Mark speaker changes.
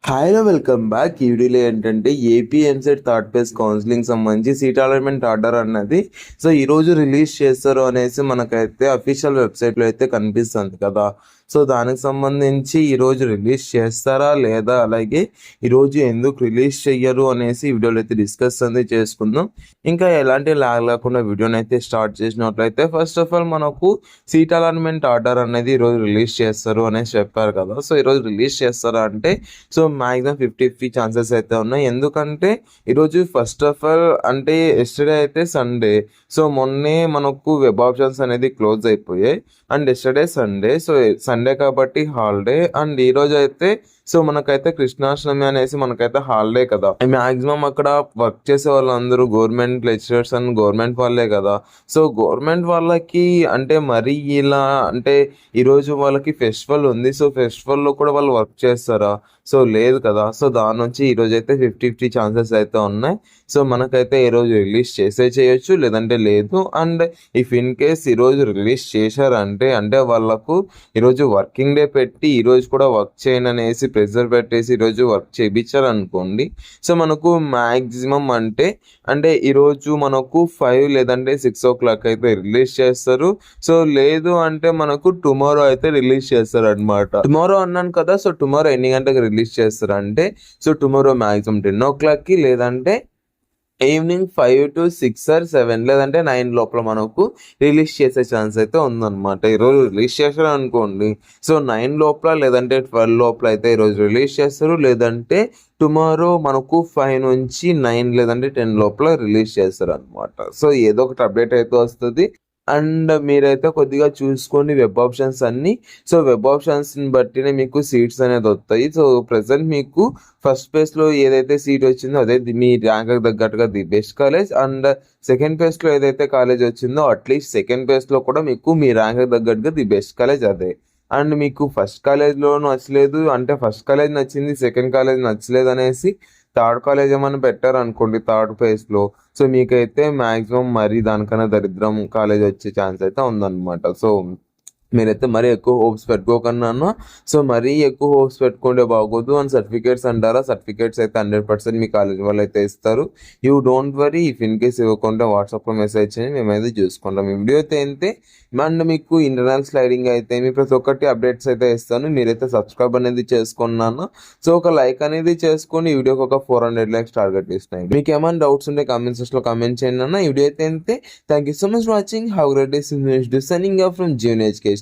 Speaker 1: హాయ్లో welcome back. ఈ వీడియోలో ఏంటంటే AP EAMCET third phase counselling సంబంధించి సీట్ అలాట్మెంట్ ఆర్డర్ అన్నది ఈరోజు రిలీజ్ చేస్తారు అనేసి మనకైతే అఫీషియల్ వెబ్సైట్లో అయితే కనిపిస్తుంది కదా. దానికి సంబంధించి ఈరోజు రిలీజ్ చేస్తారా లేదా, అలాగే ఈరోజు ఎందుకు రిలీజ్ చెయ్యరు అనేసి ఈ వీడియోలో అయితే డిస్కస్ అనేది చేసుకుందాం. ఇంకా ఎలాంటి లాగ్ లేకుండా వీడియోని అయితే స్టార్ట్ చేసినట్లయితే, ఫస్ట్ ఆఫ్ ఆల్ మనకు సీట్ అలాట్మెంట్ ఆర్డర్ అనేది ఈరోజు రిలీజ్ చేస్తారు అనేసి చెప్పారు కదా. ఈరోజు రిలీజ్ చేస్తారా అంటే మ్యాక్సిమం 50-50 ఛాన్సెస్ అయితే ఉన్నాయి. ఎందుకంటే ఈరోజు ఫస్ట్ ఆఫ్ ఆల్ అంటే ఎస్టర్డే అయితే సండే, మొన్నే మనకు వెబ్ ఆప్షన్స్ అనేది క్లోజ్ అయిపోయాయి. అండ్ ఎస్టర్డే సండే కాబట్టి హాలిడే. అండ్ ఈరోజు అయితే మనకైతే కృష్ణాష్టమి అనేసి మనకైతే హాలిడే కదా. మ్యాక్సిమం అక్కడ వర్క్ చేసే వాళ్ళందరూ గవర్నమెంట్ లెక్చరర్స్ అండ్ గవర్నమెంట్ వాళ్ళే కదా. గవర్నమెంట్ వాళ్ళకి అంటే మరీ ఇలా అంటే ఈరోజు వాళ్ళకి ఫెస్టివల్ ఉంది. ఫెస్టివల్లో కూడా వాళ్ళు వర్క్ చేస్తారా? లేదు కదా. దాని నుంచి ఈరోజు అయితే 50-50 ఛాన్సెస్ అయితే ఉన్నాయి. మనకైతే ఈరోజు రిలీజ్ చేయొచ్చు, లేదంటే లేదు. అండ్ ఇఫ్ ఇన్ కేస్ ఈరోజు రిలీజ్ చేశారంటే అంటే వాళ్ళకు ఈరోజు వర్కింగ్ డే పెట్టి ఈరోజు కూడా వర్క్ చేయను అనేసి ప్రెజర్ పెట్టేసి ఈరోజు వర్క్ చేయించారనుకోండి, మనకు మ్యాక్సిమం అంటే ఈరోజు మనకు 5 లేదంటే 6 o'clock అయితే రిలీజ్ చేస్తారు. లేదు అంటే మనకు టుమారో అయితే రిలీజ్ చేస్తారు అనమాట. టుమారో అన్నాను కదా. టుమారో ఎన్ని గంటలకు రిలీజ్ చేస్తారు అంటే టుమారో మ్యాక్సిమం 10 o'clockకి, లేదంటే ఈవినింగ్ 5 to 6 or 7 లేదంటే 9 లోపల మనకు రిలీజ్ చేసే ఛాన్స్ అయితే ఉందన్నమాట. ఈరోజు రిలీజ్ చేశారు అనుకోండి, 9 లోపల లేదంటే 12 లోపల అయితే ఈరోజు రిలీజ్ చేస్తారు. లేదంటే టుమారో మనకు 5 నుంచి 9 లేదంటే 10 లోపల రిలీజ్ చేస్తారు అనమాట. ఏదో ఒకటి అప్డేట్ అయితే వస్తుంది. అండ్ మీరైతే కొద్దిగా చూసుకోండి వెబ్ ఆప్షన్స్ అన్ని. వెబ్ ఆప్షన్స్ని బట్టినే మీకు సీట్స్ అనేది వస్తాయి. ప్రెసెంట్ మీకు ఫస్ట్ ఫేజ్లో ఏదైతే సీట్ వచ్చిందో అదే మీ ర్యాంక్ తగ్గట్టుగా the best college. And second ఫేజ్లో ఏదైతే కాలేజ్ వచ్చిందో అట్లీస్ట్ సెకండ్ ఫేజ్లో కూడా మీకు మీ ర్యాంక్ తగ్గట్టుగా ది బెస్ట్ కాలేజ్ అదే. అండ్ మీకు ఫస్ట్ కాలేజ్లో నచ్చలేదు అంటే ఫస్ట్ కాలేజ్ నచ్చింది, సెకండ్ కాలేజ్ నచ్చలేదు అనేసి థర్డ్ కాలేజ్ ఏమైనా పెట్టారు అనుకోండి థర్డ్ ఫేజ్లో, మీకైతే మ్యాక్సిమం మరీ దానికన్నా దరిద్రం కాలేజ్ వచ్చే ఛాన్స్ అయితే ఉందన్నమాట. మీరైతే మరీ ఎక్కువ హోప్స్ పెట్టుకోకన్నాను. మరీ ఎక్కువ హోప్స్ పెట్టుకుంటే బాగోదు. అండ్ సర్టిఫికేట్స్ అంటారా, సర్టిఫికేట్స్ అయితే 100% మీ కాలేజ్ వాళ్ళు అయితే ఇస్తారు. You don't worry. If in case ఇవ్వకుండా వాట్సాప్లో మెసేజ్ చేయండి, మేమైతే చూసుకుంటాం. ఈ వీడియో అయితే అంతే. అండ్ మీకు ఇంటర్నల్ స్లైడింగ్ అయితే మీ ప్రతి ఒక్కటి అప్డేట్స్ అయితే ఇస్తాను. మీరైతే సబ్స్క్రైబ్ అనేది చేసుకున్నాను. ఒక లైక్ అనేది చేసుకొని ఈ వీడియోకి ఒక 400 likes టార్గెట్ ఇస్తున్నాయి. మీకు ఏమైనా డౌట్స్ ఉంటే కామెంట్ సెక్షన్ లో కామెంట్ చేయండి అన్న. ఈ వీడియో అయితే అంతే. Thank you so much for watching. Have great day. Signing off from Jeevan education.